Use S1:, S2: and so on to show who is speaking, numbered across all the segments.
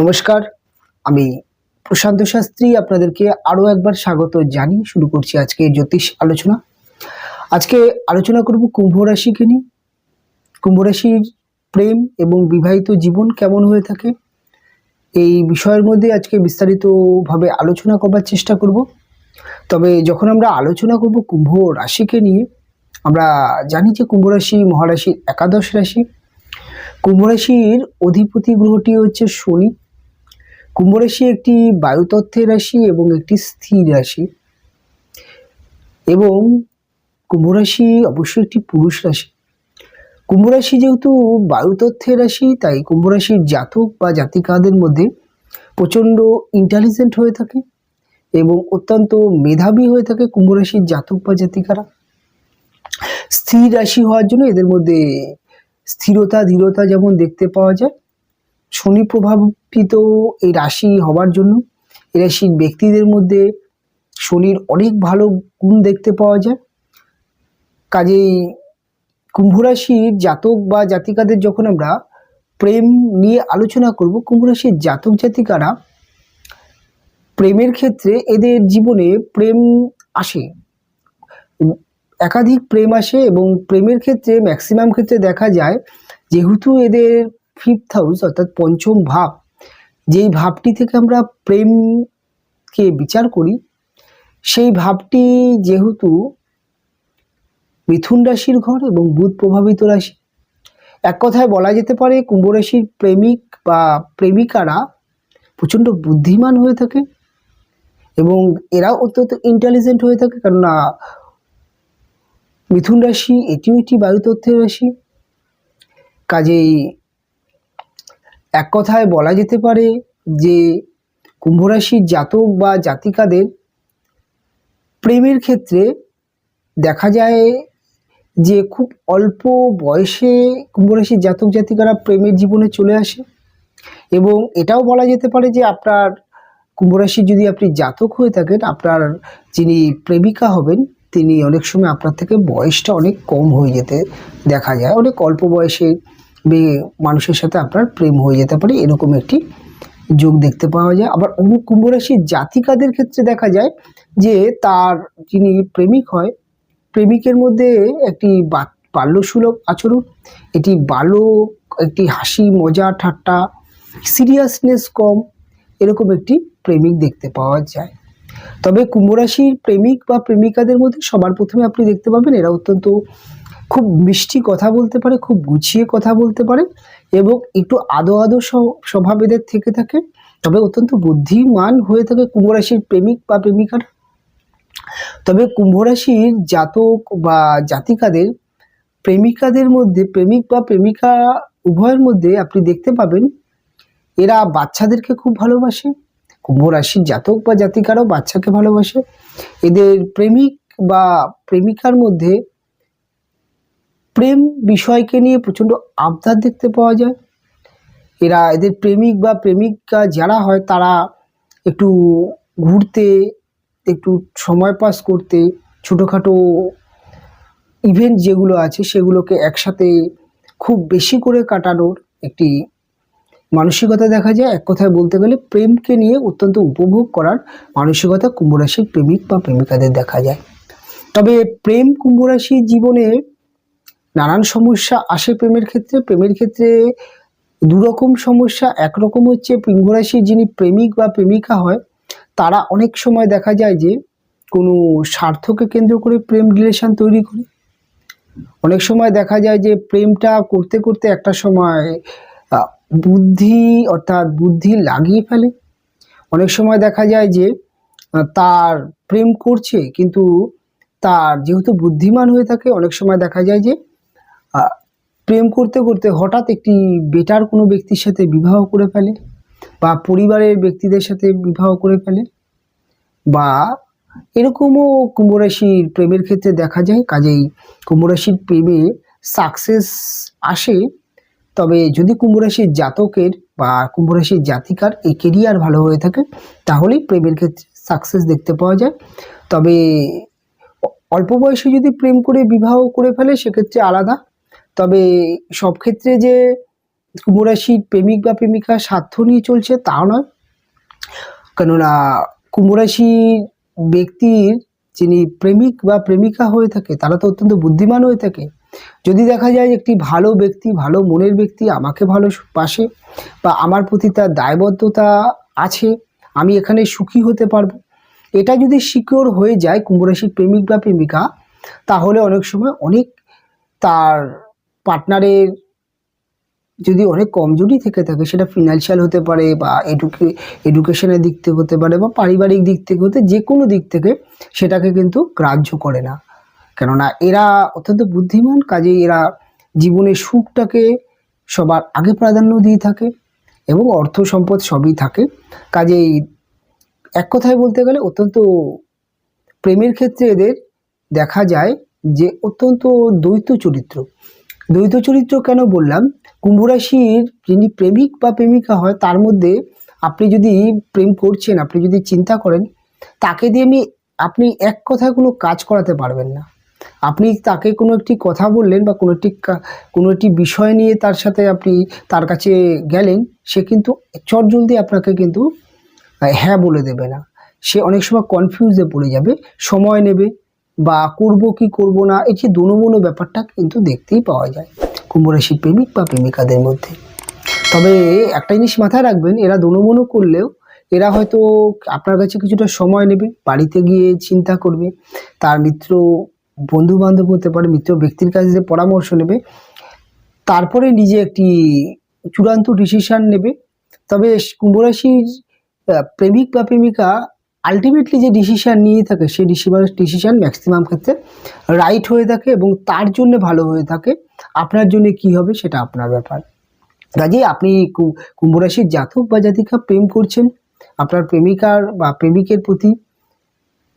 S1: নমস্কার, আমি প্রশান্ত শাস্ত্রী আপনাদেরকে আরও একবার স্বাগত জানিয়ে শুরু করছি আজকে জ্যোতিষ আলোচনা। আজকে আলোচনা করব কুম্ভ রাশিকে নিয়ে। কুম্ভ রাশির প্রেম এবং বিবাহিত জীবন কেমন হয়ে থাকে এই বিষয়ের মধ্যে আজকে বিস্তারিতভাবে আলোচনা করবার চেষ্টা করব। তবে যখন আমরা আলোচনা করব কুম্ভ রাশিকে নিয়ে, আমরা জানি যে কুম্ভ রাশি মহারাশির একাদশ রাশি। কুম্ভ রাশির অধিপতি গ্রহটি হচ্ছে শনি। কুম্ভ রাশি একটি বায়ুতত্ত্বের রাশি এবং একটি স্থির রাশি, এবং কুম্ভ রাশি অবশ্যই একটি পুরুষ রাশি। কুম্ভ রাশি যেহেতু বায়ুতত্ত্বের রাশি, তাই কুম্ভ রাশির জাতক বা জাতিকাদের মধ্যে প্রচণ্ড ইন্টেলিজেন্ট হয়ে থাকে এবং অত্যন্ত মেধাবী হয়ে থাকে কুম্ভ রাশির জাতক বা জাতিকারা। স্থির রাশি হওয়ার জন্য এদের মধ্যে স্থিরতা ধীরতা যেমন দেখতে পাওয়া যায়, শনি প্রভাবিত এই রাশি হওয়ার জন্য এই রাশির ব্যক্তিদের মধ্যে শনির অনেক ভালো গুণ দেখতে পাওয়া যায়। কাজেই কুম্ভ রাশির জাতক বা জাতিকাদের যখন আমরা প্রেম নিয়ে আলোচনা করব, কুম্ভ রাশির জাতক জাতিকারা প্রেমের ক্ষেত্রে এদের জীবনে প্রেম আসে, একাধিক প্রেম আসে, এবং প্রেমের ক্ষেত্রে ম্যাক্সিমাম ক্ষেত্রে দেখা যায় যেহেতু এদের ফিফথ হাউস অর্থাৎ পঞ্চম ভাব, যেই ভাবটি থেকে আমরা প্রেমকে বিচার করি, সেই ভাবটি যেহেতু মিথুন রাশির ঘর এবং বুধ প্রভাবিত রাশি, এক কথায় বলা যেতে পারে কুম্ভ রাশির প্রেমিক বা প্রেমিকারা প্রচণ্ড বুদ্ধিমান হয়ে থাকে এবং এরাও অত্যন্ত ইন্টেলিজেন্ট হয়ে থাকে, কেননা মিথুন রাশি এটিও একটি বায়ুতত্ত্বের রাশি। কাজেই এক কথায় বলা যেতে পারে যে কুম্ভ রাশির জাতক বা জাতিকাদের প্রেমের ক্ষেত্রে দেখা যায় যে খুব অল্প বয়সে কুম্ভ রাশির জাতক জাতিকারা প্রেমের জীবনে চলে আসে, এবং এটাও বলা যেতে পারে যে আপনার কুম্ভ রাশির যদি আপনি জাতক হয়ে থাকেন, আপনার যিনি প্রেমিকা হবেন তিনি অনেক সময় আপনার থেকে বয়সটা অনেক কম হয়ে যেতে দেখা যায়, অনেক অল্প বয়সে মানুষের সাথে আপনার প্রেম হয়ে যেতে পারে, এরকম একটি যোগ দেখতে পাওয়া যায়। আবার কুম্ভ রাশির জাতিকাদের ক্ষেত্রে দেখা যায় যে তার যিনি প্রেমিক হয়, প্রেমিকের মধ্যে একটি বাল্যসুলভ আচরণ, এটি একটি হাসি মজা ঠাট্টা, সিরিয়াসনেস কম, এরকম একটি প্রেমিক দেখতে পাওয়া যায়। তবে কুম্ভ রাশির প্রেমিক বা প্রেমিকাদের মধ্যে সবার প্রথমে আপনি দেখতে পাবেন এরা অত্যন্ত খুব মিষ্টি কথা বলতে পারে, খুব গুছিয়ে কথা বলতে পারে, এবং একটু আদো স্বভাব এদের থেকে থাকে। তবে অত্যন্ত বুদ্ধিমান হয়ে থাকে কুম্ভ রাশির প্রেমিক বা প্রেমিকারা। তবে কুম্ভ রাশির জাতক বা জাতিকাদের প্রেমিকাদের মধ্যে, প্রেমিক বা প্রেমিকা উভয়ের মধ্যে আপনি দেখতে পাবেন এরা বাচ্চাদেরকে খুব ভালোবাসে। কুম্ভ রাশির জাতক বা জাতিকারাও বাচ্চাকে ভালোবাসে। এদের প্রেমিক বা প্রেমিকার মধ্যে প্রেম বিষয়কে নিয়ে প্রচণ্ড আবদার দেখতে পাওয়া যায়। এদের প্রেমিক বা প্রেমিকা যারা হয় তারা একটু ঘুরতে, একটু সময় পাস করতে, ছোটোখাটো ইভেন্ট যেগুলো আছে সেগুলোকে একসাথে খুব বেশি করে কাটানোর একটি মানসিকতা দেখা যায়। এক কথায় বলতে গেলে প্রেমকে নিয়ে অত্যন্ত উপভোগ করার মানসিকতা কুম্ভ রাশির প্রেমিক বা প্রেমিকাদের দেখা যায়। তবে প্রেম কুম্ভ রাশির জীবনে নানান সমস্যা আসে প্রেমের ক্ষেত্রে। প্রেমের ক্ষেত্রে দুরকম সমস্যা। একরকম হচ্ছে কুম্ভ রাশির যিনি প্রেমিক বা প্রেমিকা হয় তারা অনেক সময় দেখা যায় যে কোনো স্বার্থকে কেন্দ্র করে প্রেম রিলেশন তৈরি করে। অনেক সময় দেখা যায় যে প্রেমটা করতে করতে একটা সময় বুদ্ধি লাগিয়ে ফেলে। অনেক সময় দেখা যায় যে তার প্রেম করছে, কিন্তু তার যেহেতু বুদ্ধিমান হয়ে থাকে, অনেক সময় দেখা যায় যে প্রেম করতে করতে হঠাৎ একটি বেটার কোনো ব্যক্তির সাথে বিবাহ করে ফেলে, বা পরিবারের ব্যক্তিদের সাথে বিবাহ করে ফেলে, বা এরকমও কুম্ভ রাশির প্রেমের ক্ষেত্রে দেখা যায়। কাজেই কুম্ভ রাশির প্রেমে সাকসেস আসে, তবে যদি কুম্ভ রাশির জাতকের বা কুম্ভ রাশির জাতিকার এই কেরিয়ার ভালো হয়ে থাকে তাহলেই প্রেমের ক্ষেত্রে সাকসেস দেখতে পাওয়া যায়। তবে অল্প বয়সে যদি প্রেম করে বিবাহ করে ফেলে সেক্ষেত্রে আলাদা। তবে সব ক্ষেত্রে যে কুম্ভ রাশির প্রেমিক বা প্রেমিকা স্বার্থ নিয়ে চলছে তা নয়, কেননা কুম্ভ রাশির ব্যক্তির যিনি প্রেমিক বা প্রেমিকা হয়ে থাকে তারা তো অত্যন্ত বুদ্ধিমান হয়ে থাকে। যদি দেখা যায় একটি ভালো ব্যক্তি, ভালো মনের ব্যক্তি আমাকে ভালোবাসে বা আমার প্রতি তার দায়বদ্ধতা আছে, আমি এখানে সুখী হতে পারবো, এটা যদি সিকিওর হয়ে যায় কুম্ভ রাশির প্রেমিক বা প্রেমিকা, তাহলে অনেক সময় অনেক তার পার্টনারের যদি অনেক কমজোরি থেকে থাকে, সেটা ফিনান্সিয়াল হতে পারে বা এডুকেশনের দিক থেকে হতে পারে বা পারিবারিক দিক থেকে হতে, যে কোনো দিক থেকে সেটাকে কিন্তু গ্রাহ্য করে না। কেননা এরা অত্যন্ত বুদ্ধিমান, কাজেই এরা জীবনের সুখটাকে সবার আগে প্রাধান্য দিয়ে থাকে এবং অর্থ সম্পদ সবই থাকে। কাজেই এক কথায় বলতে গেলে অত্যন্ত প্রেমের ক্ষেত্রে এদের দেখা যায় যে অত্যন্ত দ্বৈত চরিত্র। দ্বৈত চরিত্র কেন বললাম, কুম্ভ রাশির যিনি প্রেমিক বা প্রেমিকা হয় তার মধ্যে আপনি যদি প্রেম করছেন, আপনি যদি চিন্তা করেন, তাকে দিয়ে আপনি এক কথায় কোনো কাজ করাতে পারবেন না। আপনি তাকে কোনো একটি কথা বললেন বা কোনো একটি বিষয় নিয়ে তার সাথে আপনি তার কাছে গেলেন, সে কিন্তু চটজলদি আপনাকে কিন্তু হ্যাঁ বলে দেবে না। সে অনেক সময় কনফিউজে পড়ে যাবে, সময় নেবে বা করব কি করব না, এই যে দোনোমনো ব্যাপারটা কিন্তু দেখতেই পাওয়া যায় কুম্ভ রাশির প্রেমিক বা প্রেমিকাদের মধ্যে। তবে একটা জিনিস মাথায় রাখবেন, এরা দোনোমনো করলেও এরা হয়তো আপনার কাছে কিছুটা সময় নেবে, বাড়িতে গিয়ে চিন্তা করবে, তার মিত্র বন্ধু বান্ধব হতে পারে, মিত্র ব্যক্তির কাছে যে পরামর্শ নেবে, তারপরে নিজে একটি চূড়ান্ত ডিসিশন নেবে। তবে কুম্ভ রাশির প্রেমিক বা প্রেমিকা আলটিমেটলি যে ডিসিশন নিয়ে থাকে, সেই ডিসিশন ম্যাক্সিমাম ক্ষেত্রে রাইট হয়ে থাকে এবং তার জন্য ভালো হয়ে থাকে। আপনার জন্য কি হবে সেটা আপনার ব্যাপার। কাজেই আপনি কুম্ভ রাশির জাতক বা জাতিকা প্রেম করছেন, আপনার প্রেমিকার বা প্রেমিকের প্রতি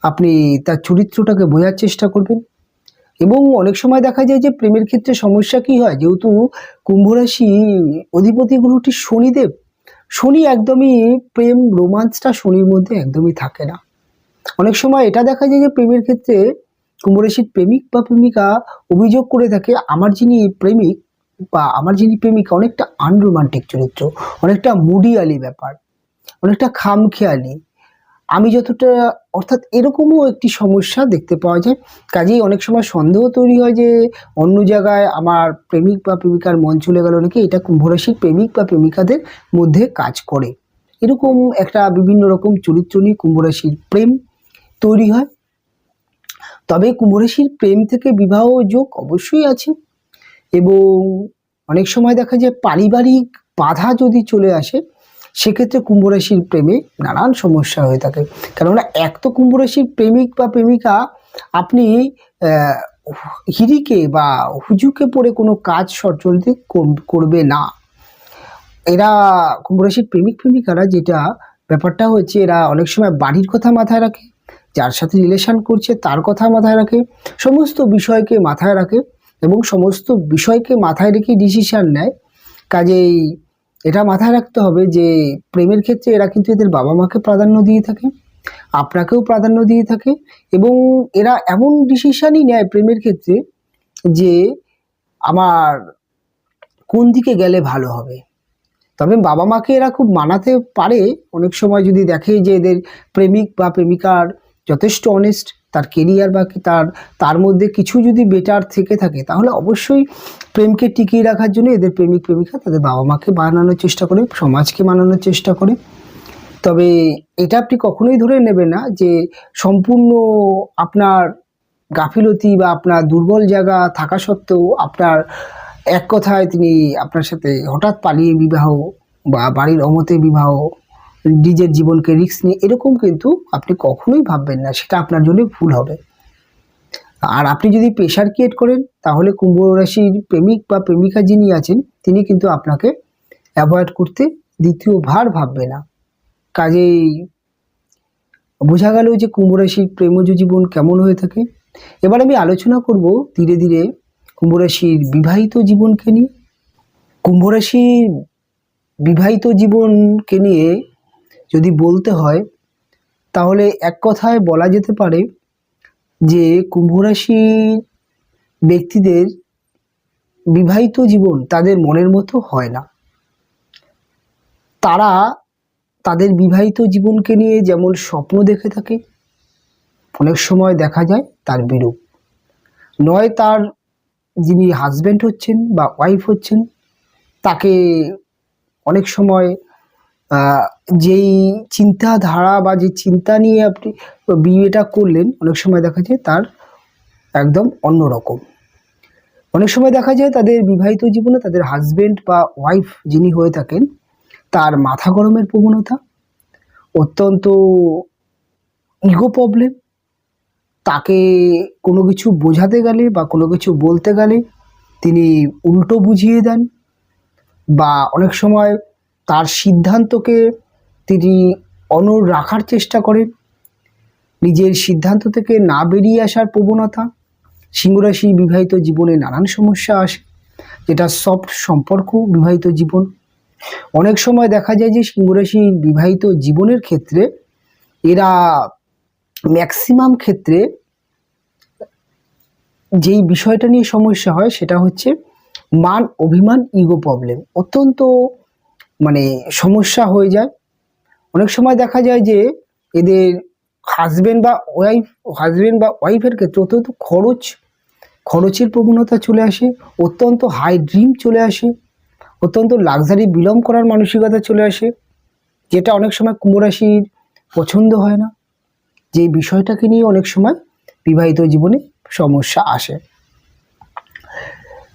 S1: আপনি তার চরিত্রটাকে বোঝার চেষ্টা করবেন। এবং অনেক সময় দেখা যায় যে প্রেমের ক্ষেত্রে সমস্যা কি হয়, যেহেতু কুম্ভ রাশি অধিপতি গ্রহটি শনিদেব, শনি একদমই প্রেম রোমান্সটা শনির মধ্যে একদমই থাকে না। অনেক সময় এটা দেখা যায় যে প্রেমের ক্ষেত্রে কুম্ভ রাশির প্রেমিক বা প্রেমিকা অভিযোগ করে থাকে, আমার যিনি প্রেমিক বা আমার যিনি প্রেমিকা অনেকটা আনরোমান্টিক চরিত্র, অনেকটা মুডিয়ালি ব্যাপার, অনেকটা খামখেয়ালি, আমি যতটা, অর্থাৎ এরকমও একটি সমস্যা দেখতে পাওয়া যায়। কাজেই অনেক সময় সন্দেহ তৈরি হয় যে অন্য জায়গায় আমার প্রেমিক বা প্রেমিকার মন চলে গেল নাকি, এটা কুম্ভ রাশির প্রেমিক বা প্রেমিকাদের মধ্যে কাজ করে। এরকম একটা বিভিন্ন রকম চরিত্র নিয়ে কুম্ভ রাশির প্রেম তৈরি হয়। তবে কুম্ভ রাশির প্রেম থেকে বিবাহ যোগ অবশ্যই আছে এবং অনেক সময় দেখা যায় পারিবারিক বাধা যদি চলে আসে, সেক্ষেত্রে কুম্ভ রাশির প্রেমে নানান সমস্যা হয়ে থাকে। কেননা এক তো কুম্ভ রাশির প্রেমিক বা প্রেমিকা আপনি হিরিকে বা হুজুকে পড়ে কোনো কাজ সচলতে করবে না। এরা কুম্ভ রাশির প্রেমিক প্রেমিকারা যেটা ব্যাপারটা হচ্ছে, এরা অনেক সময় বাড়ির কথা মাথায় রাখে, যার সাথে রিলেশন করছে তার কথা মাথায় রাখে, সমস্ত বিষয়কে মাথায় রাখে এবং সমস্ত বিষয়কে মাথায় রেখে ডিসিশন নেয়। কাজেই এটা মাথায় রাখতে হবে যে প্রেমের ক্ষেত্রে এরা কিন্তু এদের বাবা মাকে প্রাধান্য দিয়ে থাকে, আপনাকেও প্রাধান্য দিয়ে থাকে এবং এরা এমন ডিসিশনই নেয় প্রেমের ক্ষেত্রে যে আমার কোন দিকে গেলে ভালো হবে। তবে বাবা মাকে এরা খুব মানাতে পারে অনেক সময়, যদি দেখে যে এদের প্রেমিক বা প্রেমিকার যথেষ্ট অনেস্ট, তার কেরিয়ার বা তার মধ্যে কিছু যদি বেটার থেকে থাকে, তাহলে অবশ্যই প্রেমকে টিকিয়ে রাখার জন্য এদের প্রেমিক প্রেমিকা তাদের বাবা মাকে মানানোর চেষ্টা করে, সমাজকে মানানোর চেষ্টা করে। তবে এটা আপনি কখনোই ধরে নেবেন না যে সম্পূর্ণ আপনার গাফিলতি বা আপনার দুর্বল জায়গা থাকা সত্ত্বেও আপনার এক কথায় তিনি আপনার সাথে হঠাৎ পালিয়ে বিবাহ বা বাড়ির অমতে বিবাহ, নিজের জীবনকে রিস্ক নিয়ে, এরকম কিন্তু আপনি কখনোই ভাববেন না, সেটা আপনার জন্য ভুল হবে। আর আপনি যদি প্রেশার ক্রিয়েট করেন, তাহলে কুম্ভ রাশির প্রেমিক বা প্রেমিকা যিনি আছেন তিনি কিন্তু আপনাকে অ্যাভয়েড করতে দ্বিতীয়বার ভাববে না। কাজেই বোঝা গেল যে কুম্ভ রাশির প্রেমজ জীবন কেমন হয়ে থাকে। এবার আমি আলোচনা করব ধীরে ধীরে কুম্ভ রাশির বিবাহিত জীবনকে নিয়ে। কুম্ভ রাশির বিবাহিত জীবনকে নিয়ে যদি বলতে হয়, তাহলে এক কথায় বলা যেতে পারে যে কুম্ভ রাশির ব্যক্তিদের বিবাহিত জীবন তাদের মনের মতো হয় না। তারা তাদের বিবাহিত জীবনকে নিয়ে যেমন স্বপ্ন দেখে থাকে, অনেক সময় দেখা যায় তার বিরূপ। নয় তার যিনি হাজব্যান্ড হচ্ছেন বা ওয়াইফ হচ্ছেন তাকে অনেক সময় যেই চিন্তাধারা বা যে চিন্তা নিয়ে আপনি বিয়েটা করলেন, অনেক সময় দেখা যায় তার একদম অন্যরকম। অনেক সময় দেখা যায় তাদের বিবাহিত জীবনে তাদের হাজব্যান্ড বা ওয়াইফ যিনি হয়ে থাকেন তার মাথা গরমের প্রবণতা, অত্যন্ত ইগো প্রবলেম, তাকে কোনো কিছু বোঝাতে গেলে বা কোনো কিছু বলতে গেলে তিনি উল্টো বুঝিয়ে দেন, বা অনেক সময় তার সিদ্ধান্তকে তিনি অনড় রাখার চেষ্টা করেন। নিজের সিদ্ধান্ত থেকে না বেরিয়ে আসার প্রবণতা। সিংহরাশি বিবাহিত জীবনে নানান সমস্যা আসে, যেটা সফট সম্পর্ক বিবাহিত জীবন। অনেক সময় দেখা যায় যে সিংহরাশি বিবাহিত জীবনের ক্ষেত্রে এরা ম্যাক্সিমাম ক্ষেত্রে যেই বিষয়টা নিয়ে সমস্যা হয় সেটা হচ্ছে মান অভিমান ইগো প্রবলেম, অত্যন্ত সমস্যা হয়ে যায়। অনেক সময় দেখা যায় যে এদের হাজবেন্ড বা ওয়াইফের ক্ষেত্রে অত্যন্ত খরচের প্রবণতা চলে আসে, অত্যন্ত হাই ড্রিম চলে আসে, অত্যন্ত লাক্সারি বিলং করার মানসিকতা চলে আসে, যেটা অনেক সময় কুম্ভ রাশির পছন্দ হয় না। যে বিষয়টাকে নিয়ে অনেক সময় বিবাহিত জীবনে সমস্যা আসে।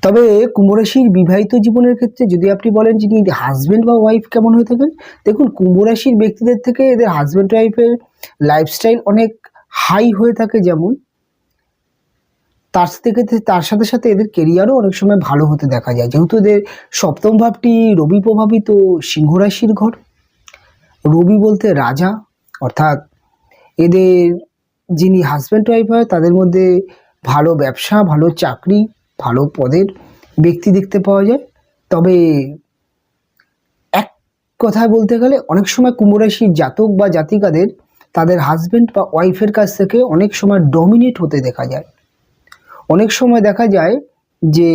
S1: তবে কুম্ভ রাশির বিবাহিত জীবনের ক্ষেত্রে যদি আপনি বলেন যিনি হাজব্যান্ড বা ওয়াইফ কেমন হয়ে থাকেন, দেখুন কুম্ভ রাশির ব্যক্তিদের থেকে এদের হাজব্যান্ড ওয়াইফের লাইফস্টাইল অনেক হাই হয়ে থাকে, যেমন তার সাথে সাথে এদের কেরিয়ারও অনেক সময় ভালো হতে দেখা যায়, যেহেতু এদের সপ্তম ভাবটি রবি প্রভাবিত সিংহ রাশির ঘর। রবি বলতে রাজা, অর্থাৎ এদের যিনি হাজব্যান্ড ওয়াইফ হয় তাদের মধ্যে ভালো ব্যবসা, ভালো চাকরি, ভালো পদের ব্যক্তি দেখতে পাওয়া যায়। তবে এক কথায় বলতে গেলে অনেক সময় কুম্ভ রাশির জাতক বা জাতিকাদের তাদের হাজব্যান্ড বা ওয়াইফের কাছ থেকে অনেক সময় ডমিনেট হতে দেখা যায়। অনেক সময় দেখা যায় যে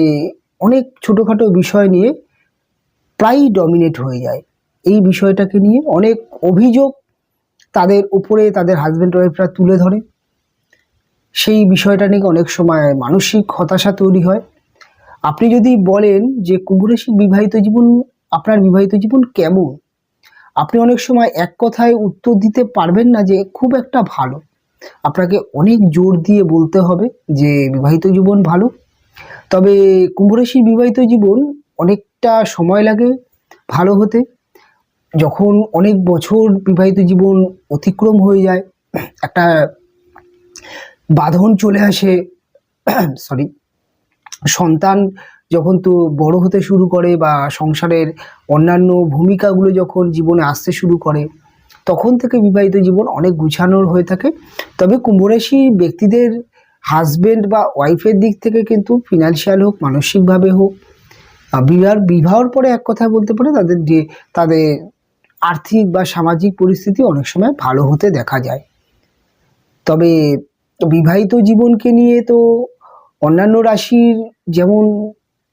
S1: অনেক ছোটোখাটো বিষয় নিয়ে প্রায়ই ডমিনেট হয়ে যায়। এই বিষয়টাকে নিয়ে অনেক অভিযোগ তাদের উপরে তাদের হাজব্যান্ড ওয়াইফরা তুলে ধরে। সেই বিষয়টা নিয়ে অনেক সময় মানসিক হতাশা তৈরি হয়। আপনি যদি বলেন যে কুম্ভ রাশির বিবাহিত জীবন, আপনার বিবাহিত জীবন কেমন, আপনি অনেক সময় এক কথায় উত্তর দিতে পারবেন না যে খুব একটা ভালো। আপনাকে অনেক জোর দিয়ে বলতে হবে যে বিবাহিত জীবন ভালো। তবে কুম্ভ রাশির বিবাহিত জীবন অনেকটা সময় লাগে ভালো হতে। যখন অনেক বছর বিবাহিত জীবন অতিক্রম হয়ে যায়, একটা বাঁধন চলে আসে, সরি, সন্তান যখন তো বড় হতে শুরু করে বা সংসারের অন্যান্য ভূমিকাগুলো যখন জীবনে আসতে শুরু করে, তখন থেকে বিবাহিত জীবন অনেক গুছানোর হয়ে থাকে। তবে কুম্ভ রাশি ব্যক্তিদের হাজব্যান্ড বা ওয়াইফের দিক থেকে কিন্তু ফিনান্সিয়াল হোক, মানসিকভাবে হোক, বিবাহর পরে এক কথা বলতে পারে তাদের আর্থিক বা সামাজিক পরিস্থিতি অনেক সময় ভালো হতে দেখা যায়। তবে বিবাহিত জীবনকে নিয়ে তো অন্যান্য রাশির যেমন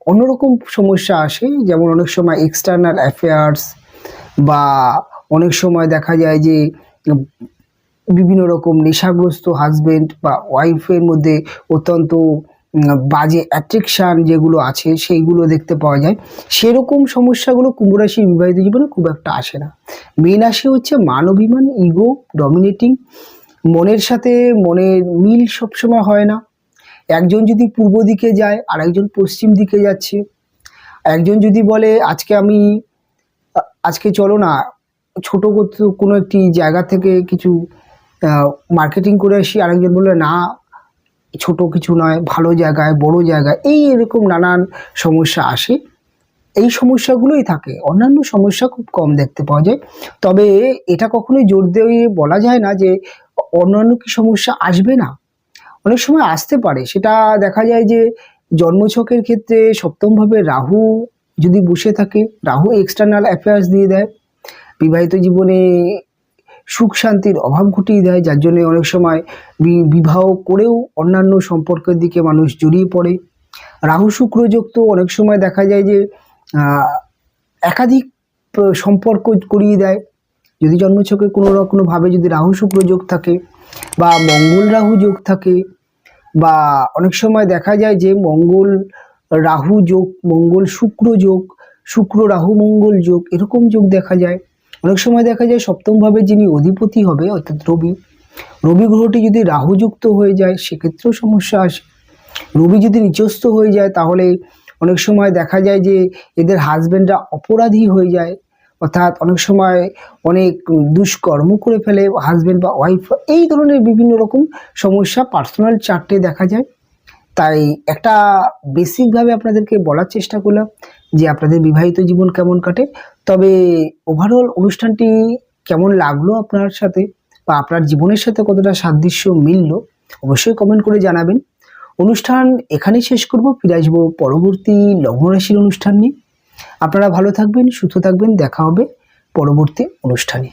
S1: অন্যরকম সমস্যা আসে, যেমন অনেক সময় এক্সটার্নাল অ্যাফেয়ার্স, বা অনেক সময় দেখা যায় যে বিভিন্ন রকম নেশাগ্রস্ত হাজব্যান্ড বা ওয়াইফের মধ্যে অত্যন্ত বাজে অ্যাট্রাকশান যেগুলো আছে সেইগুলো দেখতে পাওয়া যায়। সেরকম সমস্যাগুলো কুম্ভ রাশির বিবাহিত জীবনে খুব একটা আসে না। মেন আসে হচ্ছে মান অভিমান, ইগো, ডমিনেটিং, মনের সাথে মনের মিল সবসময় হয় না। একজন যদি পূর্ব দিকে যায় আর একজন পশ্চিম দিকে যাচ্ছে, একজন যদি বলে আজকে চলো না ছোট কোনো একটি জায়গা থেকে কিছু মার্কেটিং করে আসি, আরেকজন বললে না ছোট কিছু নয়, ভালো জায়গায়, বড় জায়গায়, এরকম নানান সমস্যা আসে। এই সমস্যাগুলোই থাকে, অন্যান্য সমস্যা খুব কম দেখতে পাওয়া যায়। তবে এটা কখনোই জোর দিয়ে বলা যায় না যে অন্যান্য কি সমস্যা আসবে না, অনেক সময় আসতে পারে। সেটা দেখা যায় যে জন্মছকের ক্ষেত্রে সপ্তমভাবে রাহু যদি বসে থাকে, রাহু এক্সটার্নাল অ্যাফেয়ার্স দিয়ে দেয়, বিবাহিত জীবনে সুখ শান্তির অভাব ঘটিয়ে দেয়, যার জন্য অনেক সময় বিবাহ করেও অন্যান্য সম্পর্কের দিকে মানুষ জড়িয়ে পড়ে। রাহু শুক্র যোগ তো অনেক সময় দেখা যায় যে একাধিক সম্পর্ক করিয়ে দেয়। যদি জন্মছকে কোনোভাবে যদি রাহু শুক্র যোগ থাকে বা মঙ্গল রাহু যোগ থাকে, বা অনেক সময় দেখা যায় যে মঙ্গল রাহু যোগ, মঙ্গল শুক্র যোগ, শুক্র রাহু মঙ্গল যোগ, এরকম যোগ দেখা যায়। অনেক সময় দেখা যায় সপ্তমভাবে যিনি অধিপতি হবে অর্থাৎ রবি, রবি গ্রহটি যদি রাহুযুক্ত হয়ে যায় সেক্ষেত্রেও সমস্যা আসে। রবি যদি নিচস্থ হয়ে যায় তাহলে অনেক সময় দেখা যায় যে এদের হাজবেন্ডরা অপরাধী হয়ে যায়, অর্থাৎ অনেক সময় অনেক দুষ্কর্ম করে ফেলে হাজবেন্ড বা ওয়াইফ, এই ধরনের বিভিন্ন রকম সমস্যা পার্সোনাল চার্টে দেখা যায়। তাই একটা বেসিকভাবে আপনাদেরকে বলার চেষ্টা করলাম যে আপনাদের বিবাহিত জীবন কেমন কাটে। তবে ওভারঅল অনুষ্ঠানটি কেমন লাগলো আপনার সাথে, বা আপনার জীবনের সাথে কতটা সাদৃশ্য মিলল, অবশ্যই কমেন্ট করে জানাবেন। অনুষ্ঠান এখানেই শেষ করব, ফিরে আসবো পরবর্তী লগ্ন রাশির অনুষ্ঠান নিয়ে। আপনারা ভালো থাকবেন, সুস্থ থাকবেন, দেখা হবে পরবর্তী অনুষ্ঠানে।